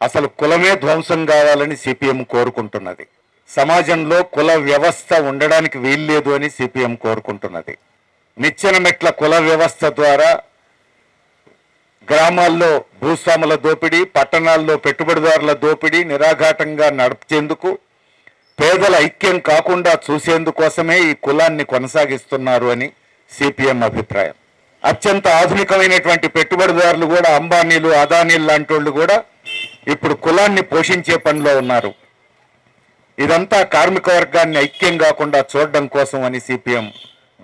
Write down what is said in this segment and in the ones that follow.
అసలు కులమే ధ్వంసం కావాలని సిపిఎం కోరుకుంటున్నది. సమాజంలో కుల వ్యవస్థ ఉండడానికి వీల్లేదు అని సిపిఎం కోరుకుంటున్నది. నిచ్చెన మెట్ల కుల వ్యవస్థ ద్వారా గ్రామాల్లో భూస్వాముల దోపిడీ, పట్టణాల్లో పెట్టుబడిదారుల దోపిడీ నిరాఘాటంగా నడిచేందుకు, పేదల ఐక్యం కాకుండా చూసేందుకోసమే ఈ కులాన్ని కొనసాగిస్తున్నారు అని సిపిఎం అభిప్రాయం. అత్యంత ఆధునికమైనటువంటి పెట్టుబడిదారులు కూడా, అంబానీలు, అదానీలు లాంటి వాళ్ళు కూడా ఇప్పుడు కులాన్ని పోషించే పనిలో ఉన్నారు. ఇదంతా కార్మిక వర్గాన్ని ఐక్యం కాకుండా చూడడం కోసం అని సిపిఎం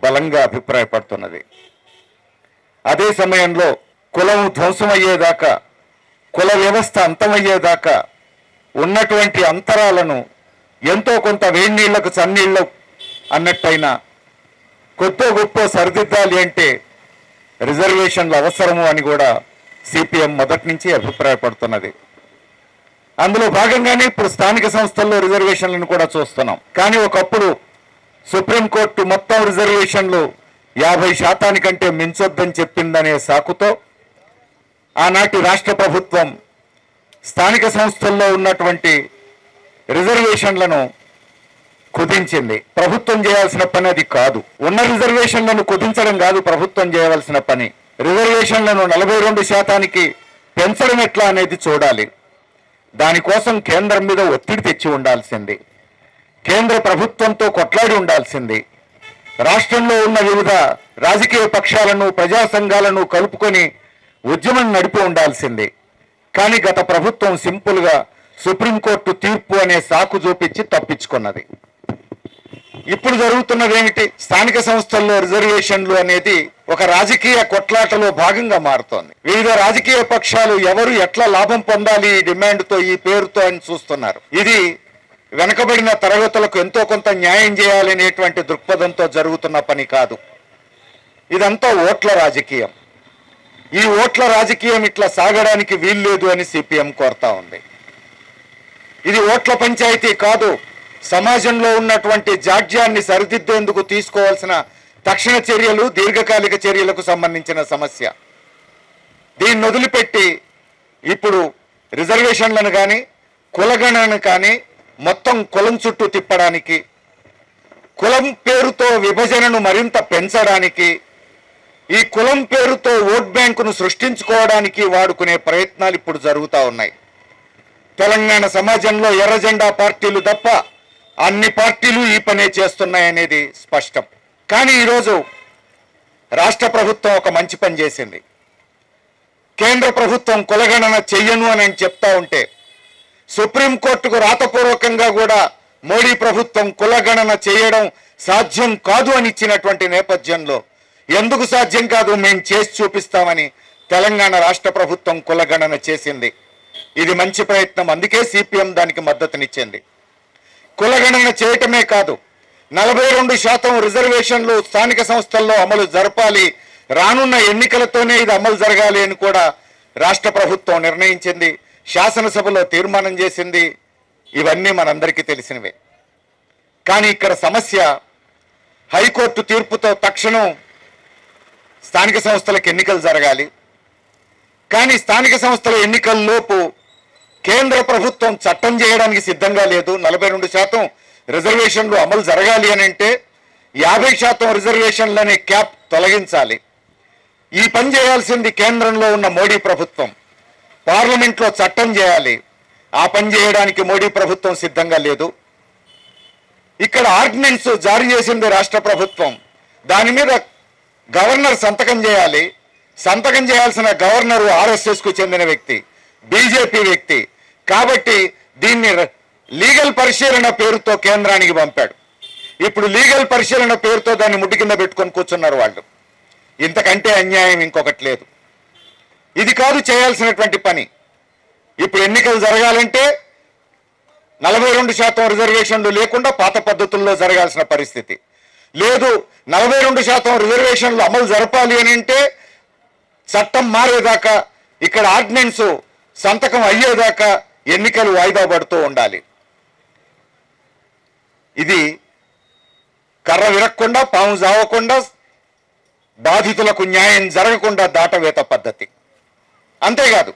బలంగా అభిప్రాయపడుతున్నది. అదే సమయంలో కులం ధ్వంసమయ్యేదాకా, కుల వ్యవస్థ అంతమయ్యేదాకా ఉన్నటువంటి అంతరాలను ఎంతో కొంత వేడినీళ్లకు చన్నీళ్ళు అన్నట్టయినా కొత్త గొప్ప సరిదిద్దాలి అంటే రిజర్వేషన్లు అవసరము అని కూడా సిపిఎం మొదటి నుంచి అభిప్రాయపడుతున్నది. అందులో భాగంగానే ఇప్పుడు స్థానిక సంస్థల్లో రిజర్వేషన్లను కూడా చూస్తున్నాం. కానీ ఒకప్పుడు సుప్రీంకోర్టు మొత్తం రిజర్వేషన్లు 50% మించొద్దని చెప్పిందనే సాకుతో ఆనాటి రాష్ట్ర ప్రభుత్వం స్థానిక సంస్థల్లో ఉన్నటువంటి రిజర్వేషన్లను కుదించింది. ప్రభుత్వం చేయాల్సిన పని అది కాదు. ఉన్న రిజర్వేషన్లను కుదించడం కాదు ప్రభుత్వం చేయవలసిన పని. రిజర్వేషన్లను 42% పెంచడం ఎట్లా అనేది చూడాలి. దానికోసం కేంద్రం మీద ఒత్తిడి తెచ్చి ఉండాల్సింది. కేంద్ర ప్రభుత్వంతో కొట్లాడి ఉండాల్సింది. రాష్ట్రంలో ఉన్న వివిధ రాజకీయ పక్షాలను, ప్రజా సంఘాలను కలుపుకొని ఉద్యమం నడిపి ఉండాల్సింది. కానీ గత ప్రభుత్వం సింపుల్గా సుప్రీంకోర్టు తీర్పు అనే సాకు చూపించి తప్పించుకున్నది. ఇప్పుడు జరుగుతున్నది ఏమిటి? స్థానిక సంస్థల్లో రిజర్వేషన్లు అనేది ఒక రాజకీయ కొట్లాటలో భాగంగా మారుతోంది. వివిధ రాజకీయ పక్షాలు ఎవరు ఎట్లా లాభం పొందాలి ఈ డిమాండ్తో, ఈ పేరుతో అని చూస్తున్నారు. ఇది వెనకబడిన తరగతులకు ఎంతో కొంత న్యాయం చేయాలనేటువంటి దృక్పథంతో జరుగుతున్న పని కాదు. ఇదంతా ఓట్ల రాజకీయం. ఈ ఓట్ల రాజకీయం ఇట్లా సాగడానికి వీల్లేదు అని సిపిఎం కోరుతా ఉంది. ఇది ఓట్ల పంచాయతీ కాదు. సమాజంలో ఉన్నటువంటి జాడ్యాన్ని సరిదిద్దేందుకు తీసుకోవాల్సిన తక్షణ చర్యలు, దీర్ఘకాలిక చర్యలకు సంబంధించిన సమస్య. దీన్ని వదిలిపెట్టి ఇప్పుడు రిజర్వేషన్లను కానీ, కులగణనను కానీ మొత్తం కులం చుట్టూ తిప్పడానికి, కులం పేరుతో విభజనను మరింత పెంచడానికి, ఈ కులం పేరుతో ఓట్ బ్యాంకును సృష్టించుకోవడానికి వాడుకునే ప్రయత్నాలు ఇప్పుడు జరుగుతూ ఉన్నాయి. తెలంగాణ సమాజంలో ఎర్ర జెండా పార్టీలు తప్ప అన్ని పార్టీలు ఈ పనే చేస్తున్నాయనేది స్పష్టం. కానీ ఈరోజు రాష్ట్ర ప్రభుత్వం ఒక మంచి పని చేసింది. కేంద్ర ప్రభుత్వం కులగణన చెయ్యను అని చెప్తా ఉంటే సుప్రీంకోర్టుకు రాతపూర్వకంగా కూడా మోడీ ప్రభుత్వం కులగణన చేయడం సాధ్యం కాదు అని ఇచ్చినటువంటి నేపథ్యంలో ఎందుకు సాధ్యం కాదు, మేము చేసి చూపిస్తామని తెలంగాణ రాష్ట్ర ప్రభుత్వం కులగణన చేసింది. ఇది మంచి ప్రయత్నం. అందుకే సిపిఎం దానికి మద్దతునిచ్చింది. కులగణన చేయటమే కాదు, 42% రిజర్వేషన్లు స్థానిక సంస్థల్లో అమలు జరపాలి, రానున్న ఎన్నికలతోనే ఇది అమలు జరగాలి అని కూడా రాష్ట్ర ప్రభుత్వం నిర్ణయించింది. శాసనసభలో తీర్మానం చేసింది. ఇవన్నీ మనందరికీ తెలిసినవే. కానీ ఇక్కడ సమస్య, హైకోర్టు తీర్పుతో తక్షణం స్థానిక సంస్థలకు ఎన్నికలు జరగాలి. కానీ స్థానిక సంస్థల ఎన్నికల్లోపు కేంద్ర ప్రభుత్వం చట్టం చేయడానికి సిద్ధంగా లేదు. 42% రిజర్వేషన్లు అమలు జరగాలి అని అంటే 50% రిజర్వేషన్లనే క్యాప్ తొలగించాలి. ఈ పని చేయాల్సింది కేంద్రంలో ఉన్న మోడీ ప్రభుత్వం. పార్లమెంట్లో చట్టం చేయాలి. ఆ పని చేయడానికి మోడీ ప్రభుత్వం సిద్ధంగా లేదు. ఇక్కడ ఆర్డినెన్స్ జారీ చేసింది రాష్ట్ర ప్రభుత్వం. దాని మీద గవర్నర్ సంతకం చేయాలి. సంతకం చేయాల్సిన గవర్నరు ఆర్ఎస్ఎస్కు చెందిన వ్యక్తి, బీజేపీ వ్యక్తి. కాబట్టి దీన్ని లీగల్ పరిశీలన పేరుతో కేంద్రానికి పంపాడు. ఇప్పుడు లీగల్ పరిశీలన పేరుతో దాన్ని ముట్టి కింద పెట్టుకొని కూర్చున్నారు వాళ్ళు. ఇంతకంటే అన్యాయం ఇంకొకటి లేదు. ఇది కాదు చేయాల్సినటువంటి పని. ఇప్పుడు ఎన్నికలు జరగాలంటే 42% రిజర్వేషన్లు లేకుండా పాత పద్ధతుల్లో జరగాల్సిన పరిస్థితి లేదు. 42% రిజర్వేషన్లు అమలు జరపాలి అని అంటే చట్టం మారేదాకా, ఇక్కడ ఆర్డినెన్స్ సంతకం అయ్యేదాకా ఎన్నికలు వాయిదా పడుతూ ఉండాలి. ఇది కర్ర విరక్కుండా, పాము జావకుండా, బాధితులకు న్యాయం జరగకుండా దాటవేత పద్ధతి. అంతేకాదు,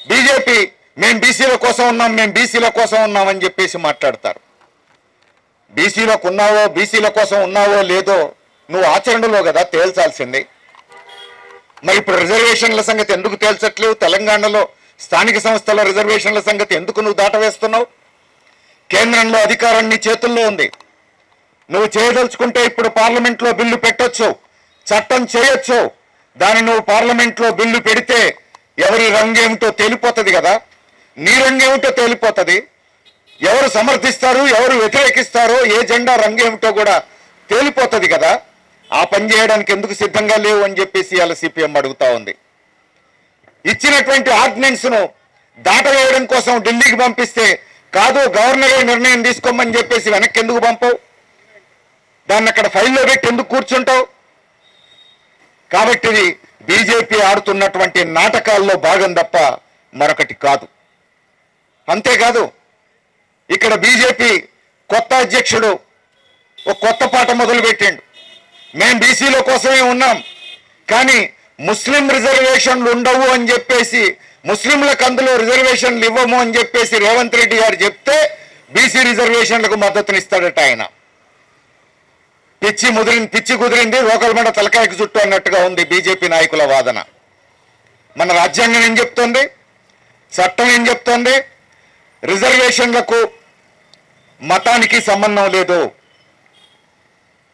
బీజేపీ మేము బీసీల కోసం ఉన్నాం, మేము బీసీల కోసం ఉన్నామని చెప్పేసి మాట్లాడతారు. బీసీలకు ఉన్నావో, బీసీల కోసం ఉన్నావో లేదో నువ్వు ఆచరణలో కదా తేల్చాల్సింది. మరి ఇప్పుడు రిజర్వేషన్ల సంగతి ఎందుకు తేల్చట్లేవు? తెలంగాణలో స్థానిక సంస్థల రిజర్వేషన్ల సంగతి ఎందుకు నువ్వు దాటవేస్తున్నావు? కేంద్రంలో అధికారం నీ చేతుల్లో ఉంది. నువ్వు చేయదలుచుకుంటే ఇప్పుడు పార్లమెంట్లో బిల్లు పెట్టొచ్చు, చట్టం చేయొచ్చు. దాన్ని నువ్వు పార్లమెంట్లో బిల్లు పెడితే ఎవరి రంగేమిటో తేలిపోతుంది కదా, నీ రంగేమిటో తేలిపోతుంది. ఎవరు సమర్థిస్తారు, ఎవరు వ్యతిరేకిస్తారో, ఏ జెండా రంగేమిటో కూడా తేలిపోతుంది కదా. ఆ పని చేయడానికి ఎందుకు సిద్ధంగా లేవు అని చెప్పేసి ఇలా సిపిఎం అడుగుతా ఉంది. ఇచ్చినటువంటి ఆర్డినెన్స్ను దాటవేయడం కోసం ఢిల్లీకి పంపిస్తే కాదు, గవర్నరే నిర్ణయం తీసుకోమని చెప్పేసి వెనక్కి ఎందుకు పంపవు? దాన్ని అక్కడ ఫైల్లో పెట్టి ఎందుకు కూర్చుంటావు? కాబట్టి ఇది బీజేపీ ఆడుతున్నటువంటి నాటకాల్లో భాగం తప్ప మరొకటి కాదు. అంతేకాదు, ఇక్కడ బీజేపీ కొత్త అధ్యక్షుడు ఒక కొత్త పాట మొదలుపెట్టిండు. మేము బీసీల కోసమే ఉన్నాం, కానీ ముస్లిం రిజర్వేషన్లు ఉండవు అని చెప్పేసి, ముస్లింలకు అందులో రిజర్వేషన్లు ఇవ్వము అని చెప్పేసి రేవంత్ రెడ్డి గారు చెప్తే బీసీ రిజర్వేషన్లకు మద్దతునిస్తాడట ఆయన. పిచ్చి కుదిరింది, రోకలమండ తలకాయకు చుట్టూ అన్నట్టుగా ఉంది బీజేపీ నాయకుల వాదన. మన రాజ్యాంగం ఏం చెప్తోంది, చట్టం ఏం చెప్తోంది? రిజర్వేషన్లకు మతానికి సంబంధం లేదు.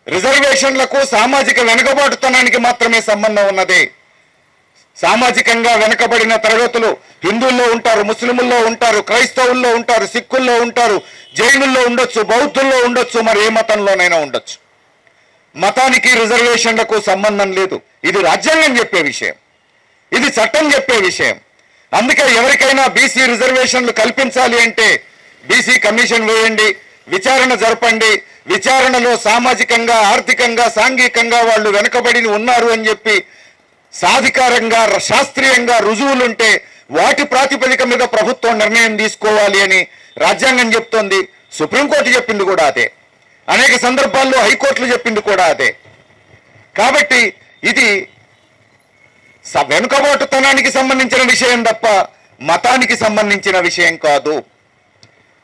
రిజర్వేషన్లకు సామాజిక వెనుకబాటుతనానికి మాత్రమే సంబంధం ఉన్నది. సామాజికంగా వెనుకబడిన తరగతులు హిందువుల్లో ఉంటారు, ముస్లింల్లో ఉంటారు, క్రైస్తవుల్లో ఉంటారు, సిక్కుల్లో ఉంటారు, జైనుల్లో ఉండొచ్చు, బౌద్ధుల్లో ఉండొచ్చు, మరి ఏ మతంలోనైనా ఉండొచ్చు. మతానికి రిజర్వేషన్లకు సంబంధం లేదు. ఇది రాజ్యాంగం చెప్పే విషయం, ఇది చట్టం చెప్పే విషయం. అందుకే ఎవరికైనా బీసీ రిజర్వేషన్లు కల్పించాలి అంటే బీసీ కమిషన్ వేయండి, విచారణ జరపండి. విచారణలో సామాజికంగా, ఆర్థికంగా, సాంఘికంగా వాళ్ళు వెనుకబడి ఉన్నారు అని చెప్పి సాధికారంగా, శాస్త్రీయంగా రుజువులుంటే వాటి ప్రాతిపదిక మీద ప్రభుత్వం నిర్ణయం తీసుకోవాలి అని రాజ్యాంగం చెప్తోంది. సుప్రీంకోర్టు చెప్పింది కూడా అదే, అనేక సందర్భాల్లో హైకోర్టులు చెప్పింది కూడా అదే. కాబట్టి ఇది వెనుకబాటుతనానికి సంబంధించిన విషయం తప్ప మతానికి సంబంధించిన విషయం కాదు.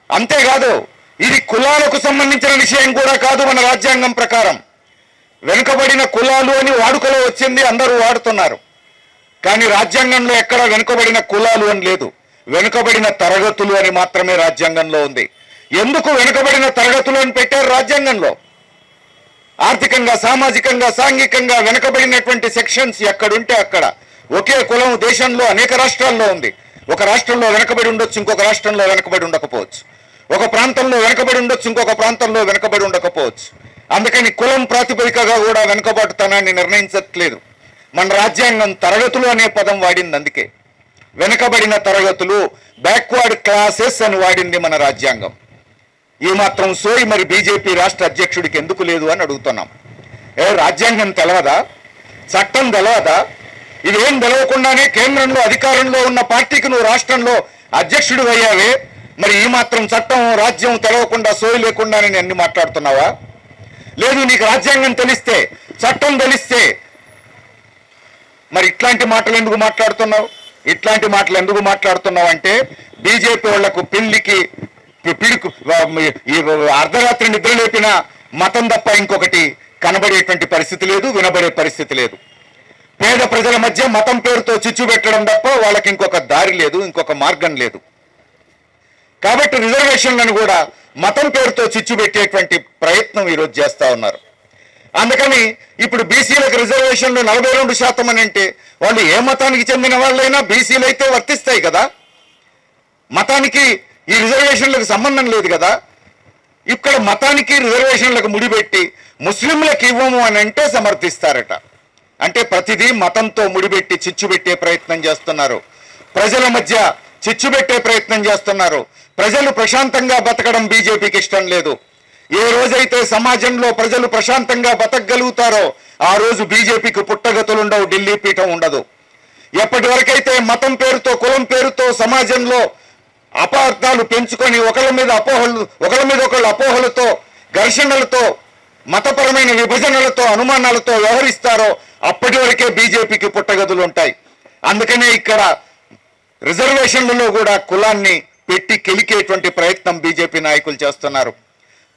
అంతేకాదు, ఇది కులాలకు సంబంధించిన విషయం కూడా కాదు. మన రాజ్యాంగం ప్రకారం వెనుకబడిన కులాలు అని వాడుకలో వచ్చింది, అందరూ వాడుతున్నారు. కానీ రాజ్యాంగంలో ఎక్కడ వెనుకబడిన కులాలు అని లేదు, వెనుకబడిన తరగతులు అని మాత్రమే రాజ్యాంగంలో ఉంది. ఎందుకు వెనుకబడిన తరగతులు అని పెట్టారు రాజ్యాంగంలో? ఆర్థికంగా, సామాజికంగా, సాంఘికంగా వెనుకబడినటువంటి సెక్షన్స్ ఎక్కడుంటే అక్కడ. ఒకే కులం దేశంలో అనేక రాష్ట్రాల్లో ఉంది. ఒక రాష్ట్రంలో వెనుకబడి ఉండొచ్చు, ఇంకొక రాష్ట్రంలో వెనుకబడి ఉండకపోవచ్చు. ఒక ప్రాంతంలో వెనుకబడి ఉండొచ్చు, ఇంకొక ప్రాంతంలో వెనుకబడి ఉండకపోవచ్చు. అందుకని కులం ప్రాతిపదికగా కూడా వెనుకబాటుతనాన్ని నిర్ణయించట్లేదు. మన రాజ్యాంగం తరగతులు అనే పదం వాడింది. అందుకే వెనుకబడిన తరగతులు, బ్యాక్వర్డ్ క్లాసెస్ అని వాడింది మన రాజ్యాంగం. ఈ మాత్రం సోయి మరి బీజేపీ రాష్ట్ర అధ్యక్షుడికి ఎందుకు లేదు అని అడుగుతున్నాం. రాజ్యాంగం తెలవదా? చట్టం తెలవదా? ఇదేం తెలవకుండానే కేంద్రంలో అధికారంలో ఉన్న పార్టీకి నువ్వు రాష్ట్రంలో అధ్యక్షుడు అయ్యావే, మరి ఈ మాత్రం చట్టం, రాజ్యం తెలవకుండా, సోయి లేకుండా నేను అన్ని మాట్లాడుతున్నావా? లేదు, నీకు రాజ్యాంగం తెలిస్తే, చట్టం తెలిస్తే మరి ఇట్లాంటి మాటలు ఎందుకు మాట్లాడుతున్నావు? ఇట్లాంటి మాటలు ఎందుకు మాట్లాడుతున్నావు అంటే బీజేపీ వాళ్లకు పిల్లికి పిడుకు ఈ అర్ధరాత్రి నిద్ర లేపిన మతం తప్ప ఇంకొకటి కనబడేటువంటి పరిస్థితి లేదు, వినబడే పరిస్థితి లేదు. పేద ప్రజల మధ్య మతం పేరుతో చిచ్చు పెట్టడం తప్ప వాళ్ళకి ఇంకొక దారి లేదు, ఇంకొక మార్గం లేదు. కాబట్టి రిజర్వేషన్లను కూడా మతం పేరుతో చిచ్చు పెట్టేటువంటి ప్రయత్నం ఈరోజు చేస్తా ఉన్నారు. అందుకని ఇప్పుడు బీసీలకు రిజర్వేషన్లు 42% అని అంటే వాళ్ళు ఏ మతానికి చెందిన వాళ్ళైనా బీసీలు అయితే వర్తిస్తాయి కదా. మతానికి ఈ రిజర్వేషన్లకు సంబంధం లేదు కదా. ఇక్కడ మతానికి రిజర్వేషన్లకు ముడిపెట్టి ముస్లింలకు ఇవ్వము అని అంటే సమర్థిస్తారట. అంటే ప్రతిదీ మతంతో ముడిపెట్టి చిచ్చు పెట్టే ప్రయత్నం చేస్తున్నారు. ప్రజల మధ్య చిచ్చు పెట్టే ప్రయత్నం చేస్తున్నారు. ప్రజలు ప్రశాంతంగా బతకడం బీజేపీకి ఇష్టం లేదు. ఏ రోజైతే సమాజంలో ప్రజలు ప్రశాంతంగా బతకగలుగుతారో ఆ రోజు బీజేపీకి పుట్టగతులుండవు, ఢిల్లీ పీఠం ఉండదు. ఎప్పటి వరకైతే మతం పేరుతో, కులం పేరుతో సమాజంలో అపార్థాలు పెంచుకొని ఒకళ్ళ మీద ఒకళ్ళు అపోహలతో, ఘర్షణలతో, మతపరమైన విభజనలతో, అనుమానాలతో వ్యవహరిస్తారో అప్పటి వరకే బీజేపీకి పుట్టగదులు ఉంటాయి. అందుకనే ఇక్కడ రిజర్వేషన్లలో కూడా కులాన్ని పెట్టి కెలికేటువంటి ప్రయత్నం బీజేపీ నాయకులు చేస్తున్నారు.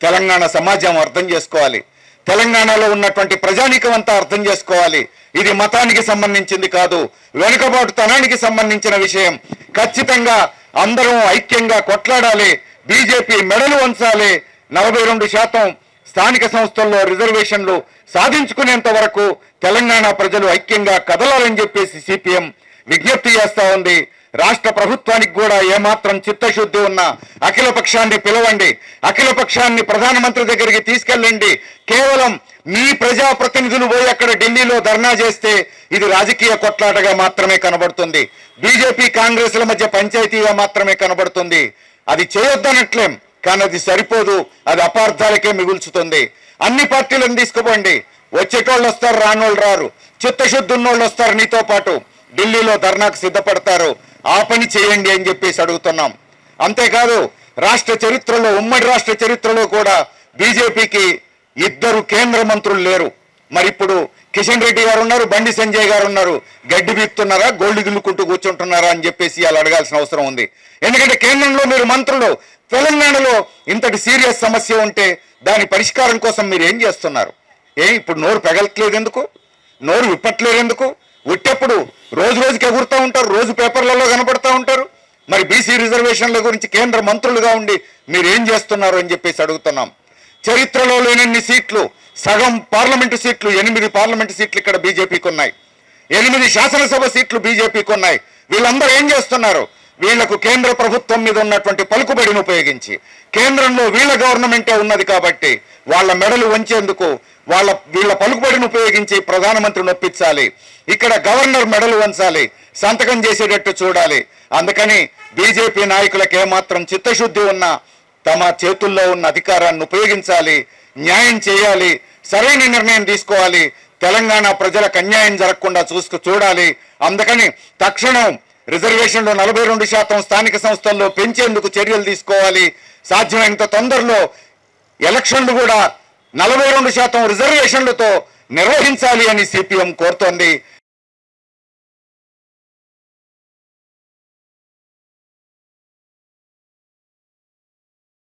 తెలంగాణ సమాజం అర్థం చేసుకోవాలి, తెలంగాణలో ఉన్నటువంటి ప్రజానీకం అంతా అర్థం చేసుకోవాలి. ఇది మతానికి సంబంధించింది కాదు, వెనుకబాటుతనానికి సంబంధించిన విషయం. ఖచ్చితంగా అందరం ఐక్యంగా కొట్లాడాలి, బీజేపీ మెడలు వంచాలి. 42% స్థానిక సంస్థల్లో రిజర్వేషన్లు సాధించుకునేంత వరకు తెలంగాణ ప్రజలు ఐక్యంగా కదలాలని చెప్పేసి సిపిఎం విజ్ఞప్తి చేస్తా ఉంది. రాష్ట్ర ప్రభుత్వానికి కూడా ఏమాత్రం చిత్తశుద్ధి ఉన్నా అఖిల పక్షాన్ని పిలవండి, అఖిల పక్షాన్ని ప్రధానమంత్రి దగ్గరికి తీసుకెళ్ళండి. కేవలం మీ ప్రజాప్రతినిధులు పోయి అక్కడ ఢిల్లీలో ధర్నా చేస్తే ఇది రాజకీయ కొట్లాటగా మాత్రమే కనబడుతుంది, బీజేపీ కాంగ్రెస్ల మధ్య పంచాయతీగా మాత్రమే కనబడుతుంది. అది చేయొద్దనట్లేం, కానీ అది సరిపోదు, అది అపార్థాలకే మిగుల్చుతుంది. అన్ని పార్టీలను తీసుకుపోండి, వచ్చేటోళ్ళు వస్తారు, రానోళ్ళు రారు, చిత్తశుద్ధి ఉన్నోళ్ళు వస్తారు, నీతో పాటు ఢిల్లీలో ధర్నాకు సిద్ధపడతారు. ఆ పని చేయండి అని చెప్పేసి అడుగుతున్నాం. అంతేకాదు రాష్ట్ర చరిత్రలో, ఉమ్మడి రాష్ట్ర చరిత్రలో కూడా బీజేపీకి 2 కేంద్ర మంత్రులు లేరు. మరి ఇప్పుడు కిషన్ రెడ్డి గారు ఉన్నారు, బండి సంజయ్ గారు ఉన్నారు. గడ్డి బీక్తున్నారా, గోల్డ్ గిల్లుకుంటూ కూర్చుంటున్నారా అని చెప్పేసి వాళ్ళు అడగాల్సిన అవసరం ఉంది. ఎందుకంటే కేంద్రంలో మీరు మంత్రులు, తెలంగాణలో ఇంతటి సీరియస్ సమస్య ఉంటే దాని పరిష్కారం కోసం మీరు ఏం చేస్తున్నారు? ఇప్పుడు నోరు పెగలట్లేదు ఎందుకు? నోరు విప్పట్లేదు ఎందుకు? ఉట్టెప్పుడు రోజు రోజుకి ఎగురుతూ ఉంటారు, రోజు పేపర్లలో కనపడతా ఉంటారు. మరి బీసీ రిజర్వేషన్ల గురించి కేంద్ర మంత్రులుగా ఉండి మీరు ఏం చేస్తున్నారు అని చెప్పేసి అడుగుతున్నాం. చరిత్రలో లేనన్ని సీట్లు, సగం పార్లమెంటు సీట్లు, 8 పార్లమెంటు సీట్లు ఇక్కడ బీజేపీకి ఉన్నాయి, 8 శాసనసభ సీట్లు బీజేపీకి ఉన్నాయి. వీళ్ళందరూ ఏం చేస్తున్నారు? వీళ్లకు కేంద్ర ప్రభుత్వం మీద ఉన్నటువంటి పలుకుబడిని ఉపయోగించి, కేంద్రంలో వీళ్ళ గవర్నమెంటే ఉన్నది కాబట్టి వాళ్ళ మెడలు వంచేందుకు వీళ్ళ పలుకుబడిని ఉపయోగించి ప్రధానమంత్రిని ఒప్పించాలి. ఇక్కడ గవర్నర్ మెడలు వంచాలి, సంతకం చేసేటట్టు చూడాలి. అందుకని బీజేపీ నాయకులకు ఏమాత్రం చిత్తశుద్ధి ఉన్నా తమ చేతుల్లో ఉన్న అధికారాన్ని ఉపయోగించాలి, న్యాయం చేయాలి, సరైన నిర్ణయం తీసుకోవాలి. తెలంగాణ ప్రజలకు అన్యాయం జరగకుండా చూడాలి. అందుకని తక్షణం రిజర్వేషన్లు 42% స్థానిక సంస్థల్లో పెంచేందుకు చర్యలు తీసుకోవాలి. సాధ్యమైనంత తొందరలో ఎలక్షన్లు కూడా 42% రిజర్వేషన్లతో నిర్వహించాలి అని సిపిఎం కోరుతోంది.